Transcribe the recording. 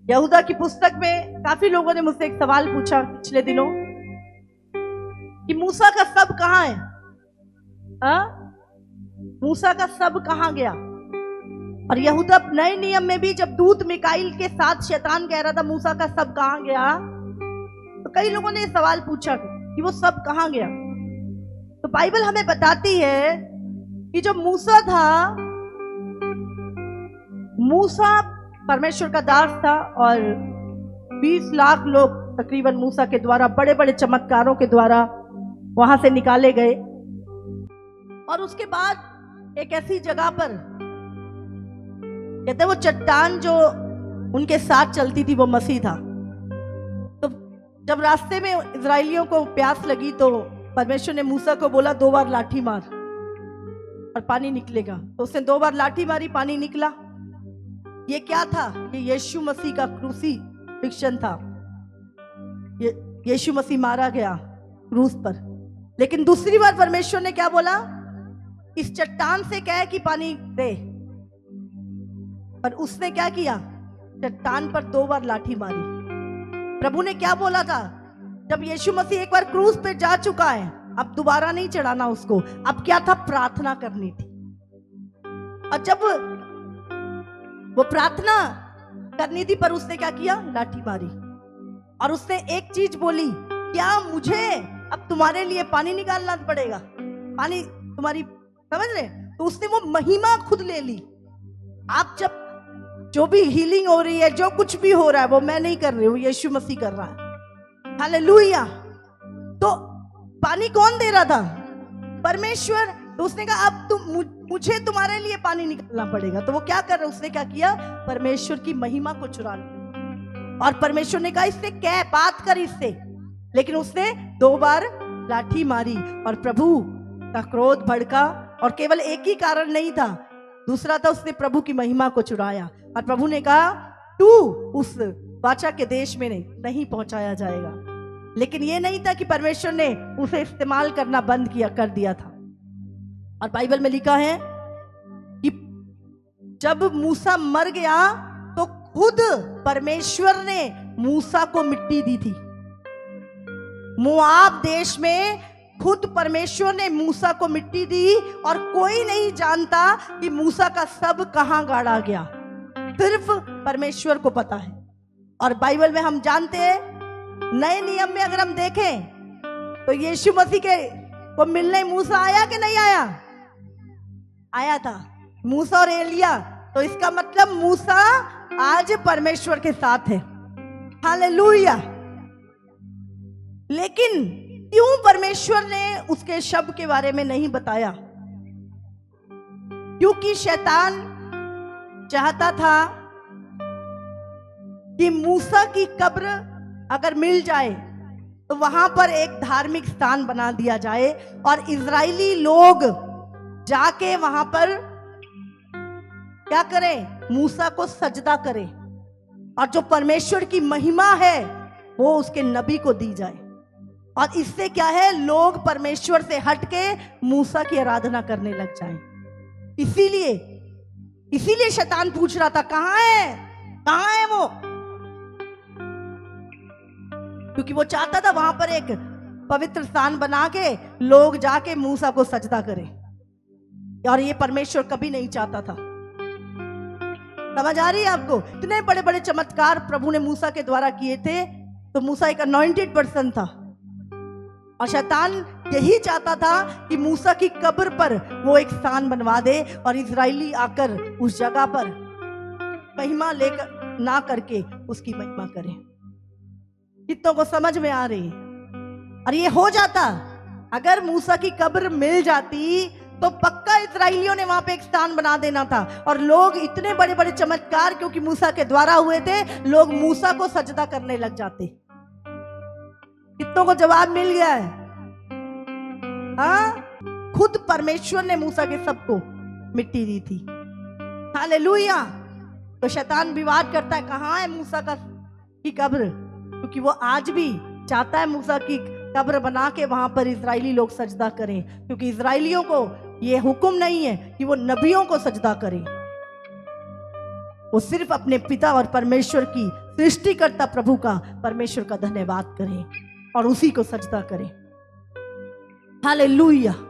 यहूदा की पुस्तक में काफी लोगों ने मुझसे एक सवाल पूछा पिछले दिनों कि मूसा का सब कहाँ है? मूसा का सब कहाँ गया? और यहूदा नए नियम में भी जब दूत मिकाइल के साथ शैतान कह रहा था मूसा का सब कहाँ गया, तो कई लोगों ने सवाल पूछा कि वो सब कहाँ गया। तो बाइबल हमें बताती है कि जो मूसा था, मूसा परमेश्वर का दास था और 20 लाख लोग तकरीबन मूसा के द्वारा बड़े बड़े चमत्कारों के द्वारा वहां से निकाले गए। और उसके बाद एक ऐसी जगह पर कहते वो चट्टान जो उनके साथ चलती थी वो मसीह था। तो जब रास्ते में इजराइलियों को प्यास लगी तो परमेश्वर ने मूसा को बोला 2 बार लाठी मार और पानी निकलेगा। तो उसने 2 बार लाठी मारी, पानी निकला। ये क्या था? ये यीशु मसीह का क्रूसिफिक्शन था। यीशु मसीह मारा गया क्रूस पर। लेकिन दूसरी बार परमेश्वर ने क्या बोला? इस चट्टान से कह कि पानी दे। पर उसने क्या किया? चट्टान पर 2 बार लाठी मारी। प्रभु ने क्या बोला था? जब यीशु मसीह एक बार क्रूस पे जा चुका है, अब दोबारा नहीं चढ़ाना उसको। अब क्या था? प्रार्थना करनी थी। और जब वो प्रार्थना करनी थी, पर उसने क्या किया? लाठी मारी। और उसने एक चीज बोली, क्या मुझे अब तुम्हारे लिए पानी निकालना पड़ेगा? पानी तुम्हारी, समझ रहे? तो उसने वो महिमा खुद ले ली। आप जब जो भी हीलिंग हो रही है, जो कुछ भी हो रहा है, वो मैं नहीं कर रही हूँ, यीशु मसीह कर रहा है। हालेलुया। तो पानी कौन दे रहा था? परमेश्वर। तो उसने कहा अब मुझे तुम्हारे लिए पानी निकालना पड़ेगा। तो वो क्या कर रहा? उसने क्या किया? परमेश्वर की महिमा को चुरा लिया। और परमेश्वर ने कहा इससे कह, बात कर इससे। लेकिन उसने 2 बार लाठी मारी और प्रभु का क्रोध भड़का। और केवल एक ही कारण नहीं था, दूसरा था उसने प्रभु की महिमा को चुराया। और प्रभु ने कहा तू उस वाचा के देश में नहीं पहुंचाया जाएगा। लेकिन यह नहीं था कि परमेश्वर ने उसे इस्तेमाल करना बंद कर दिया था। और बाइबल में लिखा है कि जब मूसा मर गया तो खुद परमेश्वर ने मूसा को मिट्टी दी थी। मोआब देश में खुद परमेश्वर ने मूसा को मिट्टी दी और कोई नहीं जानता कि मूसा का सब कहां गाड़ा गया। सिर्फ परमेश्वर को पता है। और बाइबल में हम जानते हैं, नए नियम में अगर हम देखें तो यीशु मसीह के को मिलने मूसा आया कि नहीं आया? आया था, मूसा और एलिया। तो इसका मतलब मूसा आज परमेश्वर के साथ है। हालेलुया। लेकिन क्यों परमेश्वर ने उसके शब्द के बारे में नहीं बताया? क्योंकि शैतान चाहता था कि मूसा की कब्र अगर मिल जाए तो वहां पर एक धार्मिक स्थान बना दिया जाए और इजरायली लोग जाके वहां पर क्या करें? मूसा को सजदा करें। और जो परमेश्वर की महिमा है वो उसके नबी को दी जाए। और इससे क्या है? लोग परमेश्वर से हटके मूसा की आराधना करने लग जाएं। इसीलिए शैतान पूछ रहा था कहां है वो? क्योंकि वो चाहता था वहां पर एक पवित्र स्थान बना के लोग जाके मूसा को सजदा करें। और ये परमेश्वर कभी नहीं चाहता था। समझ आ रही है आपको? इतने बड़े बड़े चमत्कार प्रभु ने मूसा के द्वारा किए थे। तो मूसा एक अनॉइंटेड पर्सन था और शैतान यही चाहता था कि मूसा की कब्र पर वो एक स्थान बनवा दे और इजरायली आकर उस जगह पर महिमा लेकर ना करके उसकी महिमा करें। कितनों को समझ में आ रही? और ये हो जाता, अगर मूसा की कब्र मिल जाती तो पक्का इजरायलियों ने वहां पे एक स्थान बना देना था। और लोग इतने बड़े बड़े चमत्कार क्योंकि मूसा के द्वारा हुए थे, लोग मूसा को सजदा करने लग जाते। कितनों को जवाब मिल गया है? हाँ, खुद परमेश्वर ने मूसा के सबको मिट्टी दी थी। हालेलुया। तो शैतान विवाद करता है कहां है मूसा की कब्र, क्योंकि वो आज भी चाहता है मूसा की कब्र बना के वहां पर इजरायली लोग सजदा करें। क्योंकि इजरायलियों को ये हुक्म नहीं है कि वो नबियों को सजदा करें, वो सिर्फ अपने पिता और परमेश्वर की, सृष्टिकर्ता प्रभु का, परमेश्वर का धन्यवाद करें और उसी को सजदा करें। हालेलुया।